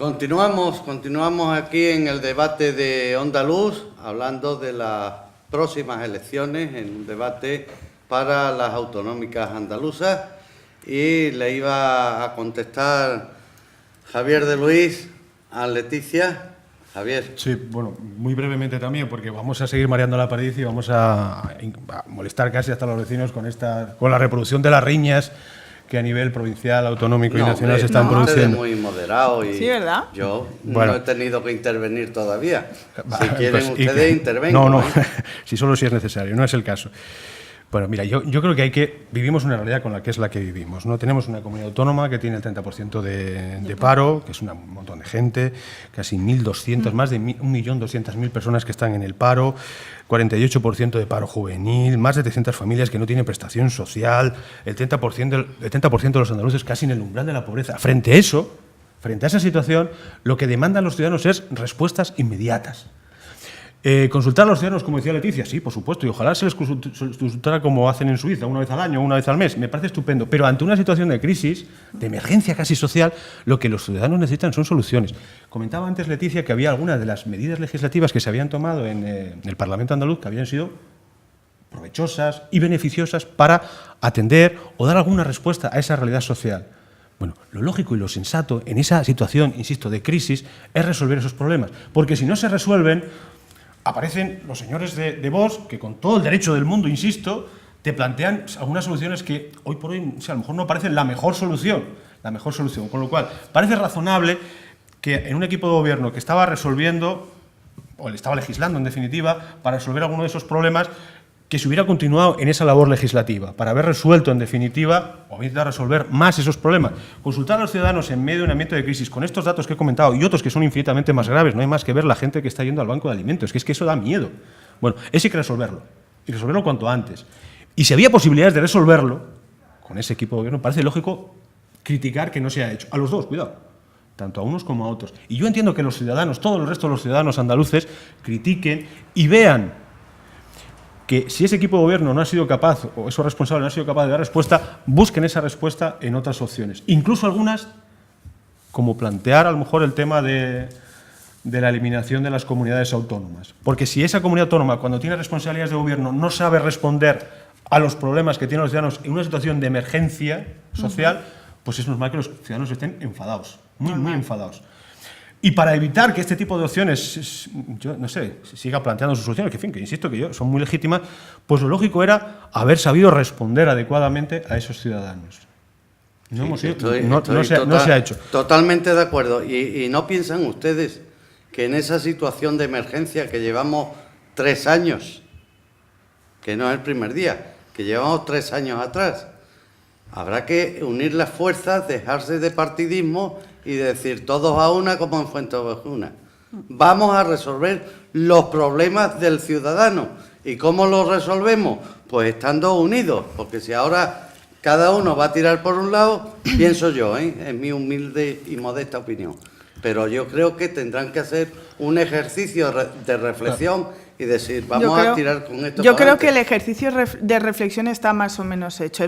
Continuamos aquí en el debate de Onda Luz, hablando de las próximas elecciones, en un debate para las autonómicas andaluzas, y le iba a contestar Javier de Luis a Leticia. Javier. Sí, bueno, muy brevemente también, porque vamos a seguir mareando la perdiz y vamos a molestar casi hasta los vecinos con la reproducción de las riñas que a nivel provincial, autonómico y nacional se están produciendo. Muy moderado y sí, ¿verdad? Yo no he tenido que intervenir todavía. Si quieren pues, ustedes intervengan. No, si solo si es necesario, no es el caso. Bueno, mira, yo creo que vivimos una realidad con la que es la que vivimos, ¿no? Tenemos una comunidad autónoma que tiene el 30% de paro, que es un montón de gente, casi 1.200, más de 1.200.000 personas que están en el paro, 48% de paro juvenil, más de 300 familias que no tienen prestación social, el 30% de los andaluces casi en el umbral de la pobreza. Frente a esa situación, lo que demandan los ciudadanos es respuestas inmediatas. Consultar a los ciudadanos, como decía Leticia, sí, por supuesto, y ojalá se les consultara como hacen en Suiza, una vez al año, una vez al mes, me parece estupendo, pero ante una situación de crisis, de emergencia casi social, lo que los ciudadanos necesitan son soluciones. Comentaba antes Leticia que había algunas de las medidas legislativas que se habían tomado en el Parlamento andaluz que habían sido provechosas y beneficiosas para atender o dar alguna respuesta a esa realidad social. Bueno, lo lógico y lo sensato en esa situación, insisto, de crisis, es resolver esos problemas, porque si no se resuelven, aparecen los señores de Vox, que con todo el derecho del mundo, insisto, te plantean algunas soluciones que hoy por hoy, a lo mejor no parecen la mejor solución, con lo cual parece razonable que en un equipo de gobierno que estaba resolviendo, o le estaba legislando en definitiva, para resolver alguno de esos problemas, que se hubiera continuado en esa labor legislativa, para haber resuelto en definitiva, o intentar resolver más esos problemas. Consultar a los ciudadanos en medio de un ambiente de crisis, con estos datos que he comentado y otros que son infinitamente más graves, no hay más que ver la gente que está yendo al banco de alimentos, es que eso da miedo. Bueno, eso hay que resolverlo, y resolverlo cuanto antes. Y si había posibilidades de resolverlo, con ese equipo de gobierno, parece lógico criticar que no se ha hecho. A los dos, cuidado, tanto a unos como a otros. Y yo entiendo que los ciudadanos, todo el resto de los ciudadanos andaluces, critiquen y vean que si ese equipo de gobierno no ha sido capaz, o esos responsables no han sido capaces de dar respuesta, busquen esa respuesta en otras opciones. Incluso algunas, como plantear a lo mejor el tema de la eliminación de las comunidades autónomas. Porque si esa comunidad autónoma, cuando tiene responsabilidades de gobierno, no sabe responder a los problemas que tienen los ciudadanos en una situación de emergencia social, pues es normal que los ciudadanos estén enfadados, muy enfadados. Y para evitar que este tipo de opciones, yo no sé, siga planteando sus soluciones, que en fin, que insisto que son muy legítimas, pues lo lógico era haber sabido responder adecuadamente a esos ciudadanos. No se ha hecho. Totalmente de acuerdo. ¿Y no piensan ustedes que en esa situación de emergencia que llevamos 3 años, que no es el primer día, que llevamos 3 años atrás, habrá que unir las fuerzas, dejarse de partidismo y decir todos a una como en Fuenteovejuna? Vamos a resolver los problemas del ciudadano. ¿Y cómo los resolvemos? Pues estando unidos, porque si ahora cada uno va a tirar por un lado, pienso yo, en mi humilde y modesta opinión, pero yo creo que tendrán que hacer un ejercicio de reflexión y decir, vamos a tirar con esto. Yo creo que el ejercicio de reflexión está más o menos hecho.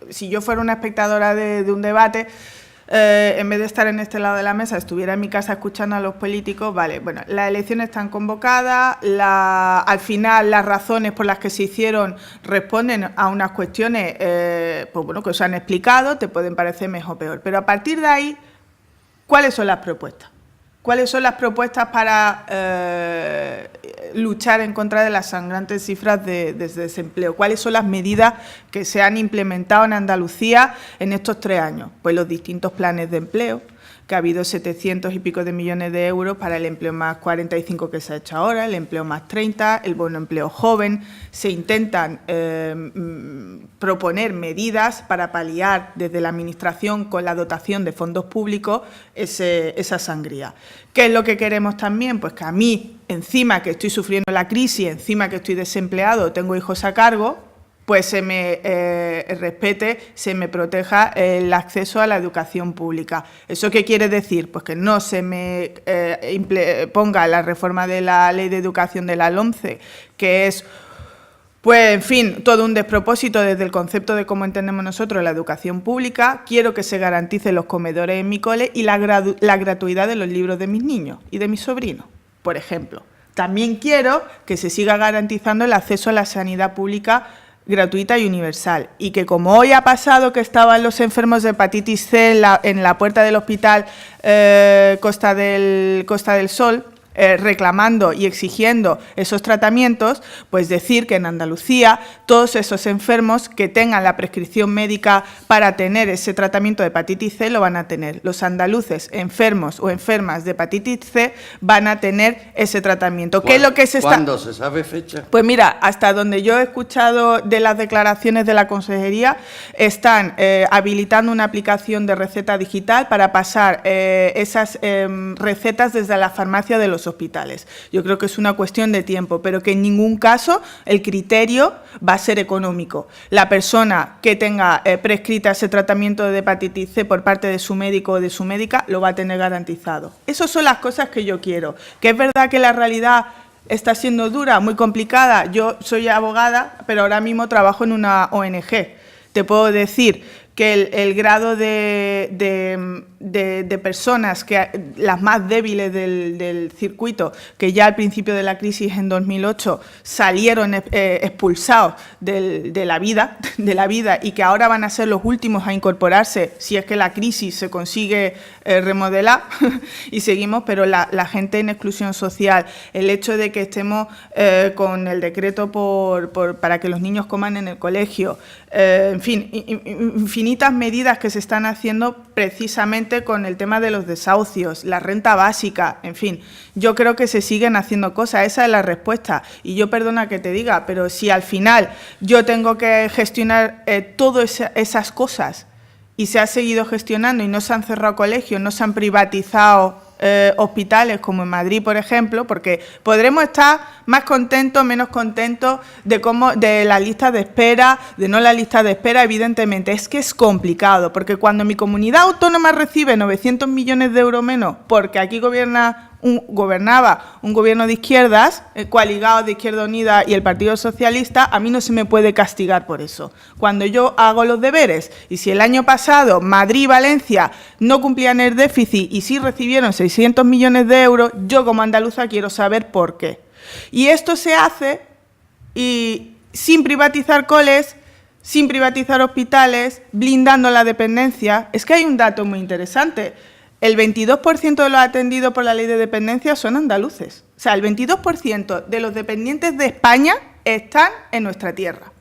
Si yo fuera una espectadora de un debate, en vez de estar en este lado de la mesa, estuviera en mi casa escuchando a los políticos, vale, bueno, las elecciones están convocadas, al final las razones por las que se hicieron responden a unas cuestiones pues bueno, que os han explicado, te pueden parecer mejor o peor, pero a partir de ahí, ¿cuáles son las propuestas? ¿Cuáles son las propuestas para luchar en contra de las sangrantes cifras de desempleo? ¿Cuáles son las medidas que se han implementado en Andalucía en estos 3 años? Pues los distintos planes de empleo, que ha habido 700 y pico de millones de euros para el empleo más 45 que se ha hecho ahora, el empleo más 30, el bono empleo joven. Se intentan proponer medidas para paliar desde la Administración con la dotación de fondos públicos esa sangría. ¿Qué es lo que queremos también? Pues que a mí, encima que estoy sufriendo la crisis, encima que estoy desempleado, tengo hijos a cargo, pues se me respete, se me proteja el acceso a la educación pública. ¿Eso qué quiere decir? Pues que no se me ponga la reforma de la Ley de Educación de la LOMCE, que es Pues, en fin, todo un despropósito desde el concepto de cómo entendemos nosotros la educación pública. Quiero que se garanticen los comedores en mi cole y la gratuidad de los libros de mis niños y de mis sobrinos, por ejemplo. También quiero que se siga garantizando el acceso a la sanidad pública gratuita y universal. Y que, como hoy ha pasado que estaban los enfermos de hepatitis C en la puerta del hospital Costa del Sol, reclamando y exigiendo esos tratamientos, pues decir que en Andalucía todos esos enfermos que tengan la prescripción médica para tener ese tratamiento de hepatitis C lo van a tener. Los andaluces enfermos o enfermas de hepatitis C van a tener ese tratamiento. ¿Qué es lo que se está? ¿Cuándo se sabe fecha? Pues mira, hasta donde yo he escuchado de las declaraciones de la Consejería, están habilitando una aplicación de receta digital para pasar esas recetas desde la farmacia de los hospitales. Yo creo que es una cuestión de tiempo, pero que en ningún caso el criterio va a ser económico. La persona que tenga prescrita ese tratamiento de hepatitis C por parte de su médico o de su médica lo va a tener garantizado. Esas son las cosas que yo quiero. Que es verdad que la realidad está siendo dura, muy complicada. Yo soy abogada, pero ahora mismo trabajo en una ONG. Te puedo decir que el grado de personas, que las más débiles del circuito, que ya al principio de la crisis en 2008 salieron expulsados de la vida y que ahora van a ser los últimos a incorporarse si es que la crisis se consigue remodelar y seguimos, pero la gente en exclusión social, el hecho de que estemos con el decreto para que los niños coman en el colegio, en fin, infinitas medidas que se están haciendo precisamente con el tema de los desahucios, la renta básica, en fin, yo creo que se siguen haciendo cosas, esa es la respuesta. Y yo, perdona que te diga, pero si al final yo tengo que gestionar todas esas cosas y se ha seguido gestionando y no se han cerrado colegios, no se han privatizado hospitales como en Madrid, por ejemplo, porque podremos estar más contentos, menos contentos de la lista de espera, de no la lista de espera, evidentemente. Es que es complicado, porque cuando mi comunidad autónoma recibe 900 millones de euros menos, porque aquí gobernaba un gobierno de izquierdas, coaligado de Izquierda Unida y el Partido Socialista, a mí no se me puede castigar por eso. Cuando yo hago los deberes, y si el año pasado Madrid y Valencia no cumplían el déficit y sí recibieron 600 millones de euros, yo como andaluza quiero saber por qué. Y esto se hace y sin privatizar coles, sin privatizar hospitales, blindando la dependencia. Es que hay un dato muy interesante. El 22% de los atendidos por la ley de dependencia son andaluces. O sea, el 22% de los dependientes de España están en nuestra tierra.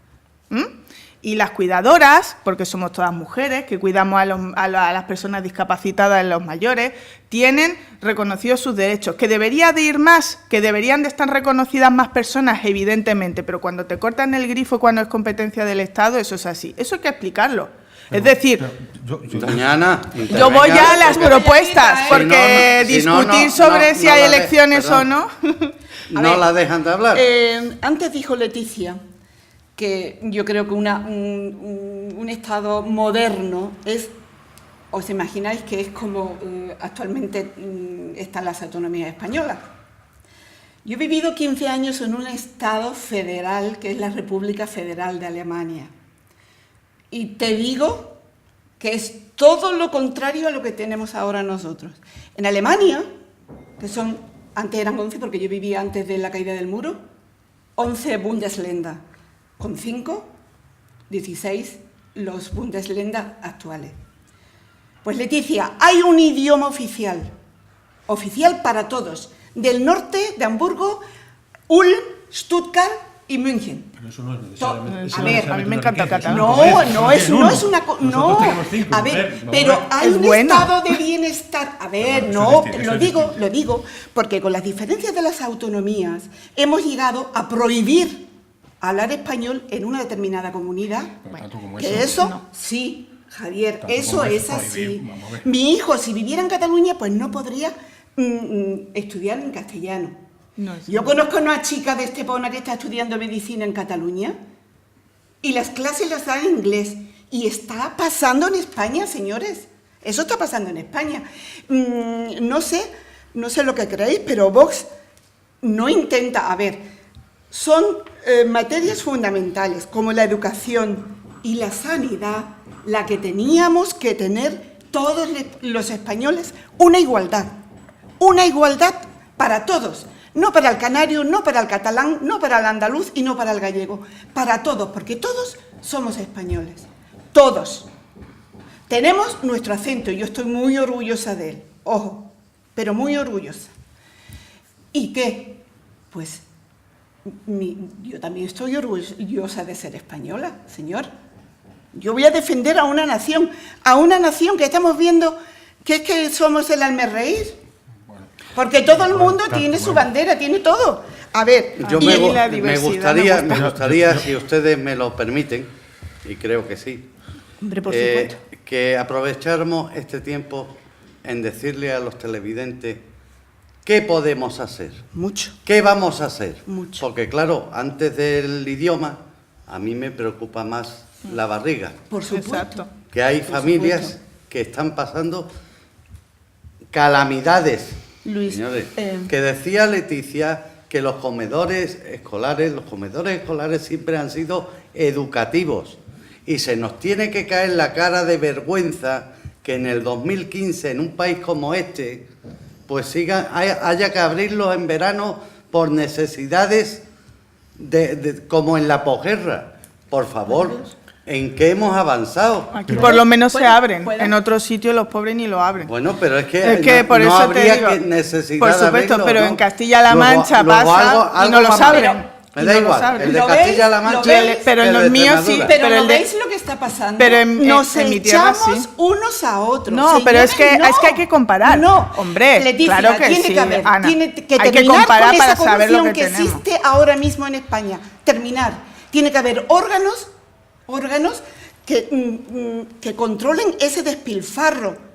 Y las cuidadoras, porque somos todas mujeres, que cuidamos a las personas discapacitadas, los mayores, tienen reconocidos sus derechos. ¿Que debería de ir más? ¿Que deberían de estar reconocidas más personas? Evidentemente, pero cuando te cortan el grifo cuando es competencia del Estado, eso es así. Eso hay que explicarlo. Es decir, doña Ana, yo voy ya a las propuestas, porque discutir sobre si hay elecciones o no... No la dejan de hablar. Antes dijo Leticia que yo creo que un Estado moderno es, os imagináis que es como actualmente están las autonomías españolas. Yo he vivido 15 años en un Estado federal, que es la República Federal de Alemania. Y te digo que es todo lo contrario a lo que tenemos ahora nosotros. En Alemania, que antes eran 11, porque yo vivía antes de la caída del muro, 11 Bundesländer, con 5, 16 los Bundesländer actuales. Pues Leticia, hay un idioma oficial para todos, del norte de Hamburgo, Ulm, Stuttgart y München. Pero eso no es necesariamente. A ver, a mí me encanta el catalán. No es una cosa. No, a ver, pero hay un estado de bienestar. A ver, no, lo digo, porque con las diferencias de las autonomías hemos llegado a prohibir hablar español en una determinada comunidad. Que eso, sí, Javier, eso es así. Mi hijo, si viviera en Cataluña, pues no podría estudiar en castellano. No, yo conozco a una chica de Estepona que está estudiando medicina en Cataluña y las clases las da en inglés. Y está pasando en España, señores. Eso está pasando en España. No sé lo que creéis, pero Vox no intenta... A ver, son materias fundamentales como la educación y la sanidad, la que teníamos que tener todos los españoles, una igualdad para todos, no para el canario, no para el catalán, no para el andaluz y no para el gallego, para todos, porque todos somos españoles, todos. Tenemos nuestro acento y yo estoy muy orgullosa de él, ojo, pero muy orgullosa. ¿Y qué? Pues yo también estoy orgullosa de ser española, señor. Yo voy a defender a una nación que estamos viendo que es que somos el hazmerreír. Porque todo el mundo tiene su bandera, tiene todo. A ver, me gustaría, si ustedes me lo permiten, y creo que sí, hombre, por supuesto, que aprovecháramos este tiempo en decirle a los televidentes qué podemos hacer. Mucho. ¿Qué vamos a hacer? Mucho. Porque claro, antes del idioma, a mí me preocupa más la barriga. Por supuesto. Exacto. Que hay familias que están pasando calamidades. Luis, señores, que decía Leticia que los comedores escolares siempre han sido educativos y se nos tiene que caer la cara de vergüenza que en el 2015 en un país como este pues haya que abrirlos en verano por necesidades como en la posguerra. Por favor, ¿en qué hemos avanzado? Aquí por lo menos se abren, en otros sitios los pobres ni lo abren. Bueno, pero es que por no eso habría te digo, necesidad por supuesto, de abrirlo, pero ¿no? en Castilla-La Mancha pasa y no lo abren. Me da igual, el de Castilla-La Mancha, pero en los míos sí. Pero ¿no veis lo que está pasando? Pero nos en mi tierra echamos sí. unos a otros. No, señores, pero es que hay que comparar. No, hombre, Leticia, claro que tiene sí, que haber, Ana. tiene que Hay que terminar comparar con para esa saber lo corrupción que que tenemos. existe ahora mismo en España. Terminar. Tiene que haber órganos que controlen ese despilfarro.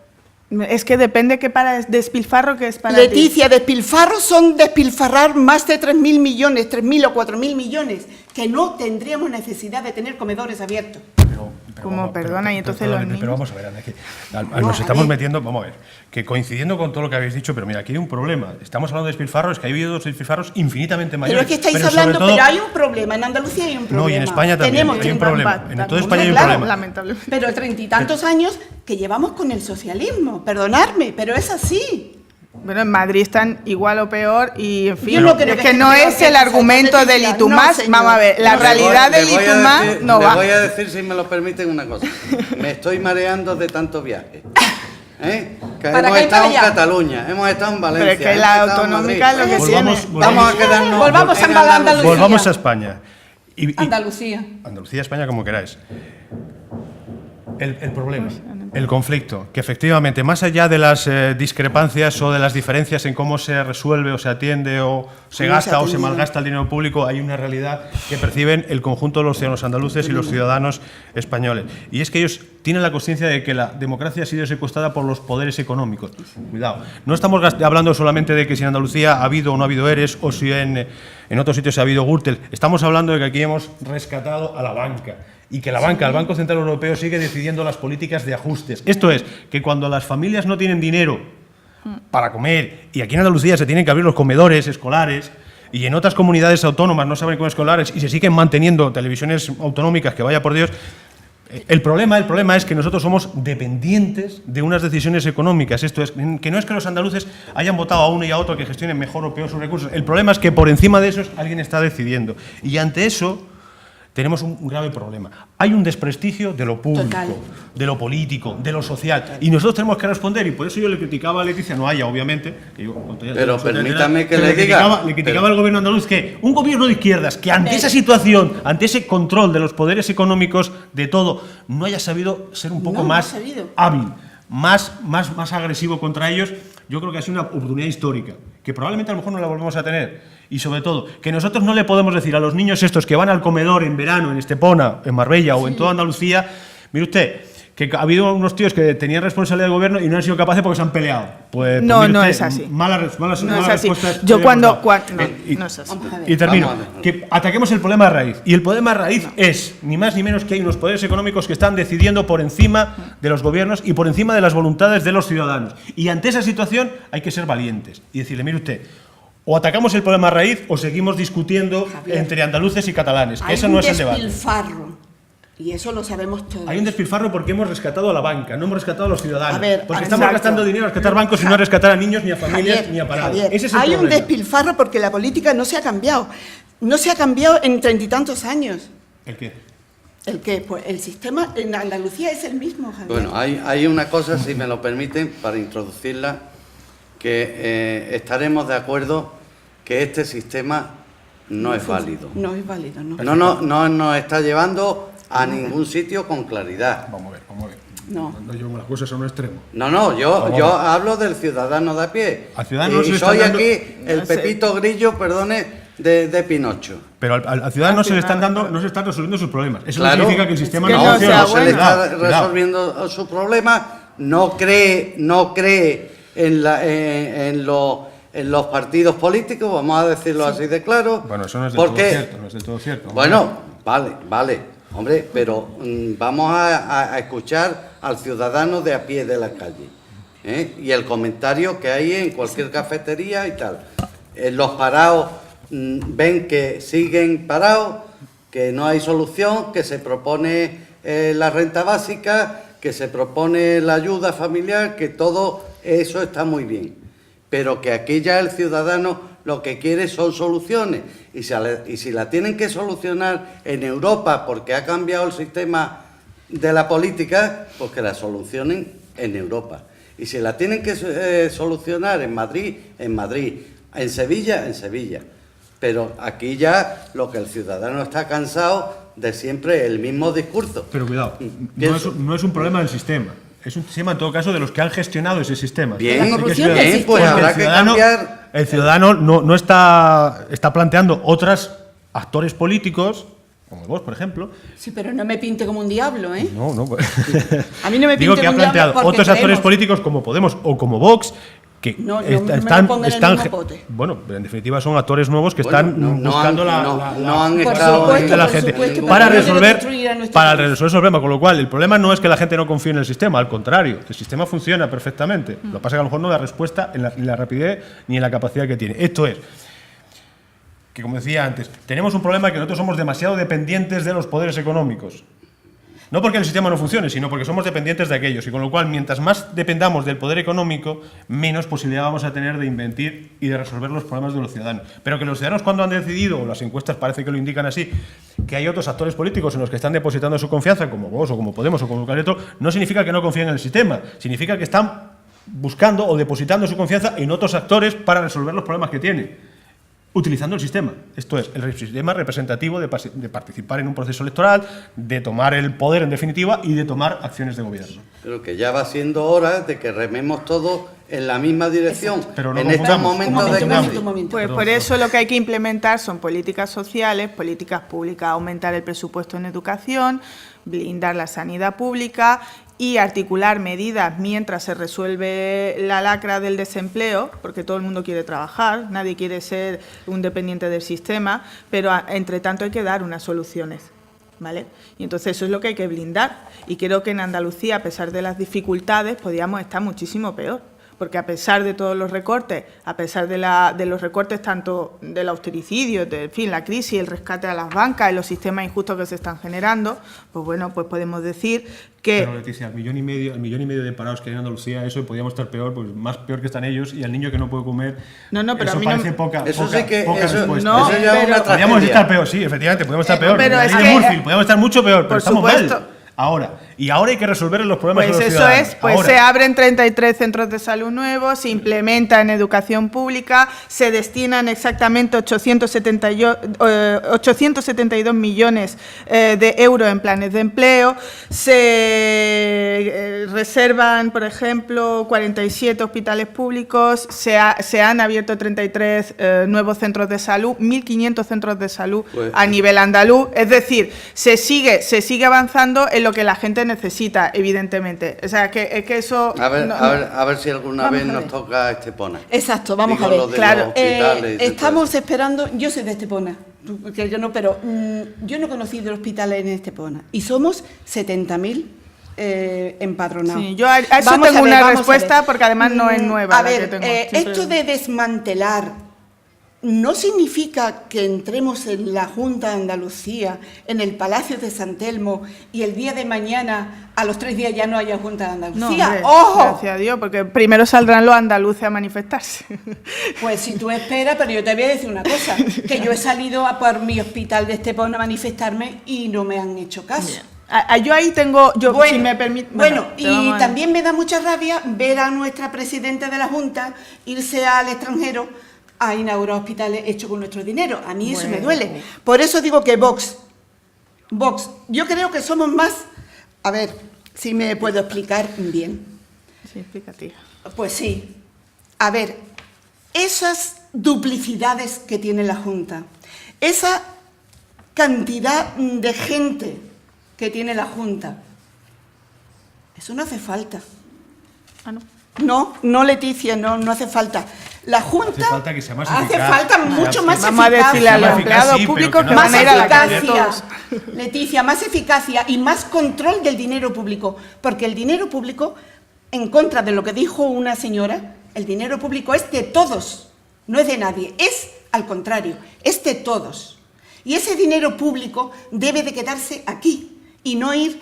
Es que depende qué para despilfarro que es para Leticia, despilfarros son despilfarrar más de 3.000 millones, 3.000 o 4.000 millones, que no tendríamos necesidad de tener comedores abiertos. Como, perdona, y entonces los niños... Pero vamos a ver, Ana, que nos estamos metiendo, vamos a ver, que coincidiendo con todo lo que habéis dicho, pero mira, aquí hay un problema. Estamos hablando de despilfarros, que ha habido despilfarros infinitamente mayores. Pero es que estáis pero hablando, sobre todo, pero hay un problema, en Andalucía hay un problema. No, y en España también hay un problema. En toda España hay un problema. Lamentablemente. Pero 30 y tantos años que llevamos con el socialismo, perdonadme, pero es así. Bueno, en Madrid están igual o peor y, en fin, Yo no creo es que que no esté es peor el que argumento nosotros, del Leticia. Itumás. No, señor. Vamos a ver, la realidad del Itumás no va. Le voy a decir, si me lo permiten, una cosa. Me estoy mareando de tanto viaje. Que hemos estado en Cataluña, hemos estado en Valencia. Pero es que la autonómica es lo que tiene. Vamos a quedarnos. Volvamos a Andalucía. Volvamos a España. Andalucía. Andalucía, España, como queráis. El problema, el conflicto, que efectivamente, más allá de las discrepancias o de las diferencias en cómo se resuelve o se atiende o se gasta o se malgasta el dinero público, hay una realidad que perciben el conjunto de los ciudadanos andaluces y los ciudadanos españoles. Y es que ellos tienen la conciencia de que la democracia ha sido secuestrada por los poderes económicos. Cuidado, no estamos hablando solamente de que si en Andalucía ha habido o no ha habido ERES o si en otros sitios ha habido Gürtel. Estamos hablando de que aquí hemos rescatado a la banca. Y que la banca, el Banco Central Europeo, sigue decidiendo las políticas de ajustes. Esto es, que cuando las familias no tienen dinero para comer, y aquí en Andalucía se tienen que abrir los comedores escolares, y en otras comunidades autónomas no se abren comedores escolares, y se siguen manteniendo televisiones autonómicas, que vaya por Dios. El problema es que nosotros somos dependientes de unas decisiones económicas. Esto es, que no es que los andaluces hayan votado a uno y a otro que gestionen mejor o peor sus recursos. El problema es que por encima de eso alguien está decidiendo. Y ante eso tenemos un grave problema. Hay un desprestigio de lo público, Total. de lo político, de lo social. Y nosotros tenemos que responder, y por eso yo le criticaba a Leticia, no a ella, obviamente. Pero permítame que le diga. Le criticaba al gobierno andaluz que un gobierno de izquierdas que ante esa situación, ante ese control de los poderes económicos, de todo, no haya sabido ser un poco más hábil, más agresivo contra ellos. Yo creo que ha sido una oportunidad histórica, que probablemente a lo mejor no la volvemos a tener. Y sobre todo, que nosotros no le podemos decir a los niños estos que van al comedor en verano, en Estepona, en Marbella o en toda Andalucía, mire usted, que ha habido unos tíos que tenían responsabilidad de gobierno y no han sido capaces porque se han peleado. Pues no, mire no usted, es así. Malas no es así. respuestas. Yo no es así. Y termino. Que ataquemos el problema de raíz. Y el problema de raíz es, ni más ni menos, que hay unos poderes económicos que están decidiendo por encima de los gobiernos y por encima de las voluntades de los ciudadanos. Y ante esa situación hay que ser valientes y decirle, mire usted, O atacamos el problema a raíz o seguimos discutiendo Javier, entre andaluces y catalanes. Hay Ese un no es el debate. despilfarro, y eso lo sabemos todos. Hay un despilfarro porque hemos rescatado a la banca, no hemos rescatado a los ciudadanos. A ver, porque exacto. estamos gastando dinero a rescatar bancos y no a rescatar a niños, ni a familias, Javier, ni a parados. Javier, Ese es el hay un problema. despilfarro porque la política no se ha cambiado. No se ha cambiado en 30 y tantos años. ¿El qué? ¿El qué? Pues el sistema en Andalucía es el mismo, Javier. Bueno, hay una cosa, si me lo permiten, para introducirla, que estaremos de acuerdo que este sistema no es válido. No es válido, ¿no? No nos está llevando a ningún sitio con claridad. Vamos a ver, vamos a ver. No. No llevamos las cosas a un extremo. No, yo hablo del ciudadano de a pie. Al ciudadano se y le soy están dando- aquí el No sé. Pepito Grillo, perdone, de Pinocho. Pero al ciudadano no se le están dando, no se están resolviendo sus problemas. Eso Claro. no significa que el sistema Que no no funcione. sea no se le bueno. está Cuidado, cuidado. resolviendo su problema, no cree en los partidos políticos, vamos a decirlo así de claro. Bueno, eso no es del todo porque, cierto, no es del todo cierto. Bueno, vale, hombre, pero vamos a escuchar al ciudadano de a pie de la calle, ¿eh? Y el comentario que hay en cualquier cafetería y tal. Los parados ven que siguen parados, que no hay solución, que se propone la renta básica, que se propone la ayuda familiar, que todo eso está muy bien. Pero que aquí ya el ciudadano lo que quiere son soluciones. Y si la tienen que solucionar en Europa porque ha cambiado el sistema de la política, pues que la solucionen en Europa. Y si la tienen que solucionar en Madrid, en Sevilla, en Sevilla. Pero aquí ya lo que el ciudadano está cansado de siempre el mismo discurso. Pero cuidado, Pienso- no es un problema del sistema. Es un sistema, en todo caso, de los que han gestionado ese sistema. Bien, La corrupción Hay que del bien, sistema. pues Porque habrá el que ciudadano- cambiar. El ciudadano no está planteando otros actores políticos, como vos, por ejemplo. Sí, pero no me pinte como un diablo, ¿eh? No. A mí no me Digo pinte que ha como un diablo planteado porque otros actores creemos. políticos como Podemos o como Vox que No me lo pongan en el mismo pote. bueno, en definitiva son actores nuevos que Bueno, están no buscando han Por estado supuesto, de la por gente supuesto, para porque no quiero resolver destruir a nuestro para país. resolver el problema, con lo cual el problema no es que la gente no confíe en el sistema, al contrario, el sistema funciona perfectamente. Lo que pasa es que a lo mejor no da respuesta en la rapidez ni en la capacidad que tiene. Esto es que, como decía antes, tenemos un problema que nosotros somos demasiado dependientes de los poderes económicos. No porque el sistema no funcione, sino porque somos dependientes de aquellos. Y con lo cual, mientras más dependamos del poder económico, menos posibilidad vamos a tener de invertir y de resolver los problemas de los ciudadanos. Pero que los ciudadanos, cuando han decidido, o las encuestas parece que lo indican así, que hay otros actores políticos en los que están depositando su confianza, como vos, o como Podemos, o como cualquier otro, no significa que no confíen en el sistema. Significa que están buscando o depositando su confianza en otros actores para resolver los problemas que tienen. Utilizando el sistema. Esto es, el sistema representativo de participar en un proceso electoral, de tomar el poder en definitiva y de tomar acciones de gobierno. Pero que ya va siendo hora de que rememos todos en la misma dirección. Pero no en estos confundamos. momentos de Confundamos. crisis. Pues por eso lo que hay que implementar son políticas sociales, políticas públicas, aumentar el presupuesto en educación, blindar la sanidad pública y articular medidas mientras se resuelve la lacra del desempleo, porque todo el mundo quiere trabajar, nadie quiere ser un dependiente del sistema, pero entre tanto hay que dar unas soluciones, ¿vale? Y entonces eso es lo que hay que blindar. Y creo que en Andalucía, a pesar de las dificultades, podríamos estar muchísimo peor. Porque a pesar de todos los recortes, a pesar de los recortes tanto del austericidio, en fin, la crisis, el rescate a las bancas y los sistemas injustos que se están generando, pues bueno, pues podemos decir que... Pero Leticia, el millón y medio de parados que hay en Andalucía, eso podríamos estar peor, pues más peor que están ellos, y al niño que no puede comer, No, pero eso a mí no- parece poca Eso sí que poca eso, respuesta. No, eso ya es pero- una Podríamos tragedia. estar peor, sí, efectivamente, podemos estar peor. pero La es ley que- de Murphy, podemos estar mucho peor, pero por estamos supuesto. mal. Ahora hay que resolver los problemas Pues de los eso ciudadanos. es, pues Ahora. se abren 33 centros de salud nuevos, se implementa en educación pública, se destinan exactamente 872 millones de euros en planes de empleo, se reservan, por ejemplo, 47 hospitales públicos, se han abierto 33 nuevos centros de salud, 1.500 centros de salud Pues- a nivel andaluz, es decir, se sigue avanzando en lo que la gente necesita, evidentemente. O sea, que es que eso... A ver, no- a ver si alguna Vamos vez a nos ver. toca Estepona. Exacto, vamos Digo, a ver. lo de claro, los hospitales y todo Estamos eso. esperando, yo soy de Estepona, que yo no, pero yo no he conocido hospitales en Estepona y somos 70.000 empadronados. Sí, yo a eso Vamos tengo a ver, una vamos a respuesta ver. porque además no es nueva A la que ver, tengo. Siempre- esto de desmantelar no significa que entremos en la Junta de Andalucía, en el Palacio de San Telmo, y el día de mañana, a los 3 días, ya no haya Junta de Andalucía. hombre, ¡Ojo! gracias a Dios, porque primero saldrán los andaluces a manifestarse. Pues si tú esperas, pero yo te voy a decir una cosa, que yo he salido por mi hospital de Estepona a manifestarme y no me han hecho caso. Yo ahí tengo, Bueno, si me permite... bueno, te y vamos a- también me da mucha rabia ver a nuestra presidenta de la Junta irse al extranjero a inaugurar hospitales hechos con nuestro dinero. A mí eso me duele. Por eso digo que Vox, yo creo que somos más... A ver, si me puedo explicar bien. Sí, explicativa. Pues sí. A ver, esas duplicidades que tiene la Junta, esa cantidad de gente que tiene la Junta, eso no hace falta. Ah, no. No, Leticia, no hace falta. La Junta Hace falta que sea más hace eficaz. falta mucho más Vamos a decirle a los Más eficaz, empleados sí, pero públicos que que no van más a ir a la calle eficacia, todos. Leticia, más eficacia y más control del dinero público, porque el dinero público, en contra de lo que dijo una señora, el dinero público es de todos, no es de nadie, es al contrario, es de todos. Y ese dinero público debe de quedarse aquí y no ir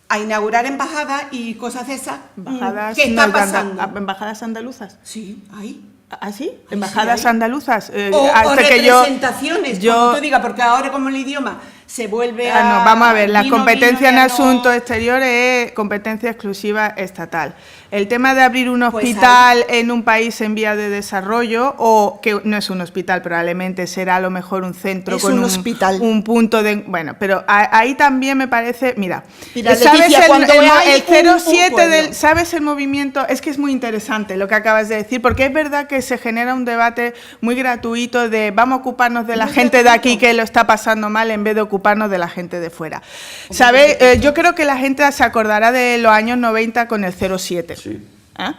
a inaugurar embajadas y cosas de esas. Embajadas, ¿Qué está no, pasando? embajadas andaluzas. Sí, ahí. ¿Ah, sí? Ay, Embajadas sí, hay. andaluzas. O Hasta que yo- representaciones, yo- como tú digas, porque ahora como el idioma se vuelve a... No, vamos a ver, la vino, competencia en ya no- asuntos exteriores es competencia exclusiva estatal. El tema de abrir un Pues hospital en un país en vía de desarrollo, o que no es un hospital, probablemente será a lo mejor un centro Es con un hospital. un punto de... Bueno, pero ahí también me parece... Mira, Mira, ¿sabes Leticia, cuando hay el un 07 pueblo? del... ¿Sabes el movimiento? Es que es muy interesante lo que acabas de decir, porque es verdad que se genera un debate muy gratuito de vamos a ocuparnos de la Muy gente de gratuito. aquí que lo está pasando mal en vez de ocuparnos de la gente de fuera. ¿Sabes? Yo creo que la gente se acordará de los años 90 con el 07. Sí. ¿Ah?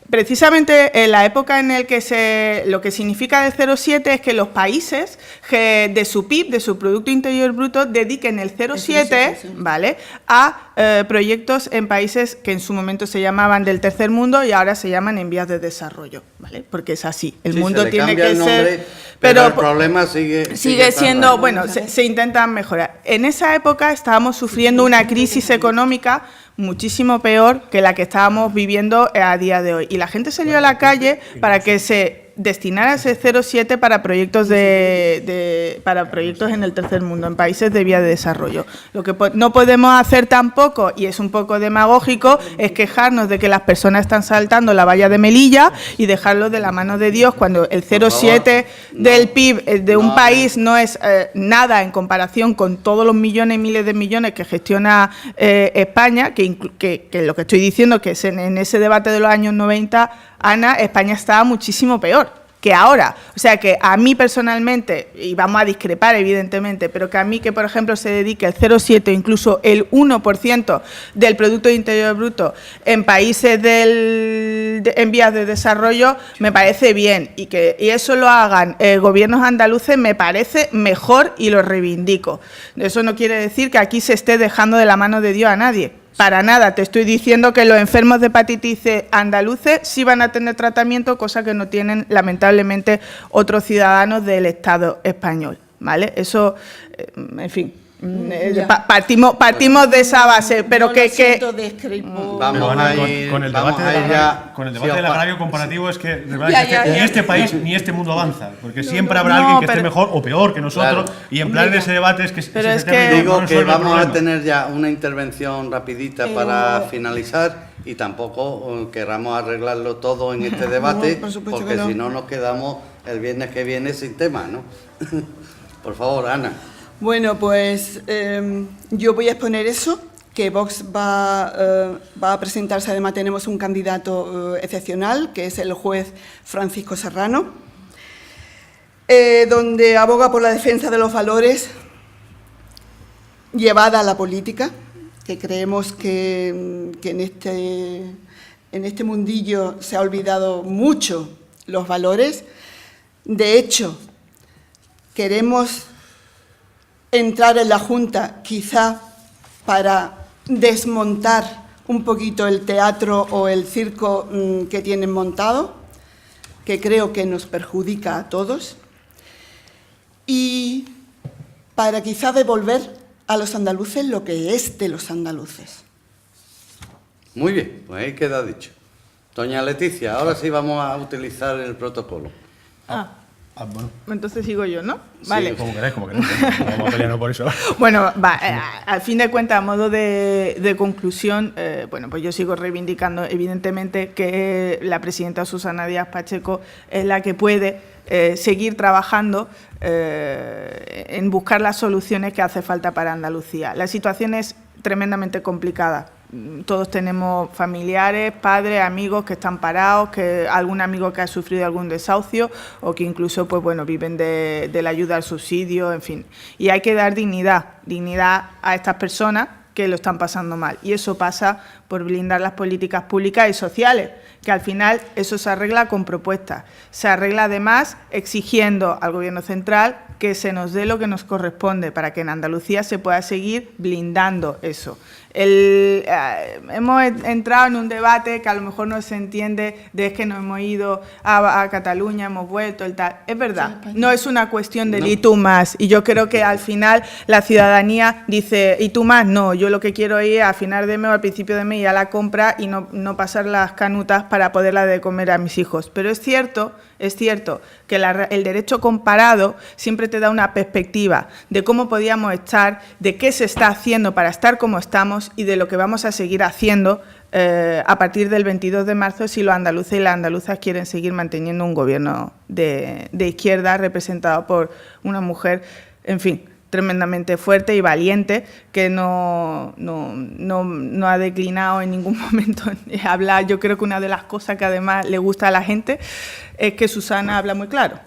Precisamente en la época en la que lo que significa el 07 es que los países de su PIB, de su Producto Interior Bruto, dediquen el 07, sí. ¿vale?, a proyectos en países que en su momento se llamaban del tercer mundo y ahora se llaman en vías de desarrollo, ¿vale? Porque es así. El Sí, mundo se le tiene cambia que el nombre, ser... pero el problema sigue siendo, estando. bueno, se intentan mejorar. En esa época estábamos sufriendo una crisis económica muchísimo peor que la que estábamos viviendo a día de hoy. Y la gente salió a la calle para que se destinara ese 07 para proyectos para proyectos en el tercer mundo, en países de vía de desarrollo. Lo que no podemos hacer tampoco, y es un poco demagógico, es quejarnos de que las personas están saltando la valla de Melilla y dejarlo de la mano de Dios cuando el 07 del PIB de un país no es nada en comparación con todos los millones y miles de millones que gestiona España, que lo que estoy diciendo que es en ese debate de los años 90, Ana, España estaba muchísimo peor que ahora. O sea que a mí personalmente, y vamos a discrepar evidentemente, pero que a mí que, por ejemplo, se dedique el 0,7, incluso el 1% del Producto Interior Bruto en países en vías de desarrollo, me parece bien. Y que eso lo hagan gobiernos andaluces me parece mejor y lo reivindico. Eso no quiere decir que aquí se esté dejando de la mano de Dios a nadie. Para nada, te estoy diciendo que los enfermos de hepatitis C andaluces sí van a tener tratamiento, cosa que no tienen lamentablemente otros ciudadanos del Estado español, ¿vale? Eso, en fin, partimos de esa base, pero No que... lo siento, discrepo. Vamos Pero, Ana, a ir- con el vamos debate, a ir ya- con el sí, debate del opa. agravio comparativo es que, de verdad, Ya, que ya, ni ya. este país ni este mundo avanza, porque siempre habrá no, alguien que esté pero- mejor o peor que nosotros, Claro. y en plan Hombre, de ese debate es que Pero ese es tema que- no Digo que resuelve el vamos a problema. tener ya una intervención rapidita Pero- para finalizar y tampoco querramos arreglarlo todo en este debate, por supuesto porque que no. si no nos quedamos el viernes que viene sin tema, ¿no? Por favor, Ana. Bueno, pues yo voy a exponer eso, que Vox va a presentarse. Además tenemos un candidato excepcional, que es el juez Francisco Serrano, donde aboga por la defensa de los valores llevada a la política, que creemos que en este mundillo se ha olvidado mucho los valores. De hecho, queremos entrar en la Junta quizá para desmontar un poquito el teatro o el circo que tienen montado, que creo que nos perjudica a todos. y para quizá devolver a los andaluces lo que es de los andaluces. Muy bien, pues ahí queda dicho. Doña Leticia, ahora sí vamos a utilizar el protocolo. Bueno. Entonces sigo yo, ¿no? Sí, Vale. Como queráis. No vamos a pelearnos por eso. Bueno, al fin de cuentas, a modo de conclusión, bueno, pues yo sigo reivindicando, evidentemente, que la presidenta Susana Díaz Pacheco es la que puede seguir trabajando en buscar las soluciones que hace falta para Andalucía. La situación es tremendamente complicada. Todos tenemos familiares, padres, amigos que están parados, que algún amigo que ha sufrido algún desahucio o que incluso, pues bueno, viven de la ayuda al subsidio, en fin. Y hay que dar dignidad a estas personas que lo están pasando mal. Y eso pasa por blindar las políticas públicas y sociales, que al final eso se arregla con propuestas. Se arregla además exigiendo al Gobierno central que se nos dé lo que nos corresponde para que en Andalucía se pueda seguir blindando eso. Hemos entrado en un debate que a lo mejor no se entiende de es que nos hemos ido a Cataluña, hemos vuelto, el tal. Es verdad, no es una cuestión del y tú más. Y yo creo que al final la ciudadanía dice, ¿y tú más? No, yo lo que quiero ir a final de mes o al principio de mes ir a la compra y no pasar las canutas para poderla de comer a mis hijos. Pero es cierto que el derecho comparado siempre te da una perspectiva de cómo podíamos estar, de qué se está haciendo para estar como estamos y de lo que vamos a seguir haciendo a partir del 22 de marzo si los andaluces y las andaluzas quieren seguir manteniendo un gobierno de izquierda representado por una mujer, en fin, tremendamente fuerte y valiente, que no ha declinado en ningún momento hablar. Yo creo que una de las cosas que además le gusta a la gente es que Susana habla muy claro.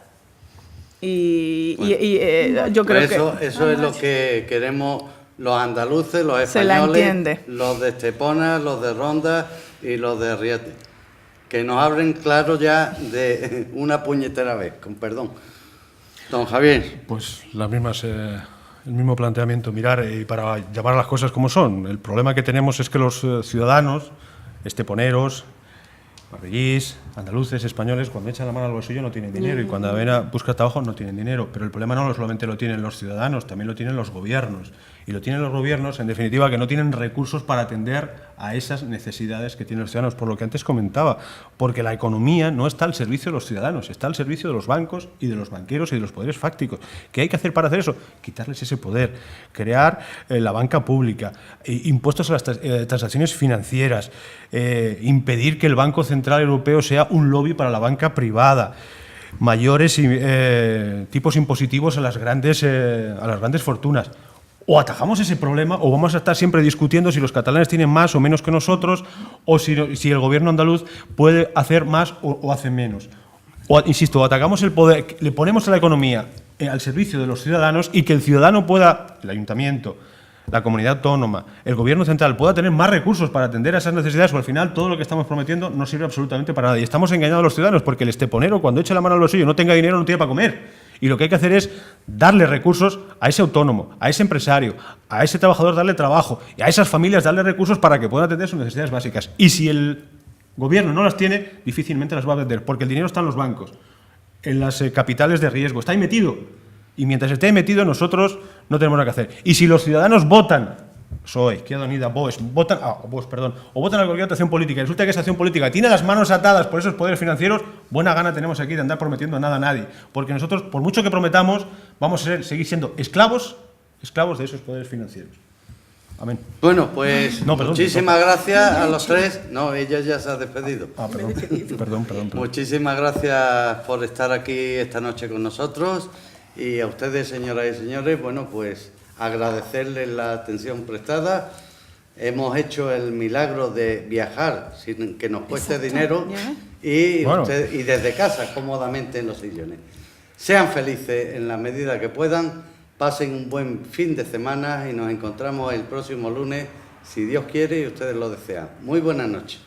Yo creo que eso es lo que queremos los andaluces, los se la españoles, entiende. los de Estepona, los de Ronda y los de Arriate. Que nos hablen claro ya de una puñetera vez, con perdón. Don Javier. Pues las mismas, el mismo planteamiento, mirar y para llamar a las cosas como son. El problema que tenemos es que los ciudadanos, esteponeros, barrillís, andaluces, españoles, cuando echan la mano al bolsillo no tienen dinero y cuando ven a buscar trabajo no tienen dinero. Pero el problema no solamente lo tienen los ciudadanos, también lo tienen los gobiernos. Y lo tienen los gobiernos, en definitiva, que no tienen recursos para atender a esas necesidades que tienen los ciudadanos, por lo que antes comentaba. Porque la economía no está al servicio de los ciudadanos, está al servicio de los bancos y de los banqueros y de los poderes fácticos. ¿Qué hay que hacer para hacer eso? Quitarles ese poder, crear la banca pública, impuestos a las transacciones financieras, impedir que el Banco Central Europeo sea un lobby para la banca privada, mayores tipos impositivos a las grandes fortunas. O atajamos ese problema o vamos a estar siempre discutiendo si los catalanes tienen más o menos que nosotros o si el gobierno andaluz puede hacer más o hace menos. Insisto, atacamos el poder, le ponemos a la economía al servicio de los ciudadanos y que el ciudadano pueda, el ayuntamiento, la comunidad autónoma, el gobierno central pueda tener más recursos para atender a esas necesidades o al final todo lo que estamos prometiendo no sirve absolutamente para nada. Y estamos engañando a los ciudadanos porque el esteponero cuando echa la mano al bolsillo no tenga dinero no tiene para comer. Y lo que hay que hacer es darle recursos a ese autónomo, a ese empresario, a ese trabajador, darle trabajo y a esas familias darle recursos para que puedan atender sus necesidades básicas. Y si el gobierno no las tiene, difícilmente las va a atender, porque el dinero está en los bancos, en las capitales de riesgo, está ahí metido. Y mientras esté ahí metido, nosotros no tenemos nada que hacer. Y si los ciudadanos votan, PSOE, Izquierda Unida, votan a cualquier otra acción política, y resulta que esa acción política tiene las manos atadas por esos poderes financieros, buena gana tenemos aquí de andar prometiendo nada a nadie, porque nosotros, por mucho que prometamos, vamos a seguir siendo esclavos de esos poderes financieros. Amén. Bueno, pues muchísimas gracias a los tres. No, ella ya se ha despedido. Perdón. Muchísimas gracias por estar aquí esta noche con nosotros y a ustedes, señoras y señores, bueno, pues agradecerles la atención prestada. Hemos hecho el milagro de viajar sin que nos cueste dinero y desde casa, cómodamente en los sillones. Sean felices en la medida que puedan, pasen un buen fin de semana y nos encontramos el próximo lunes, si Dios quiere y ustedes lo desean. Muy buenas noches.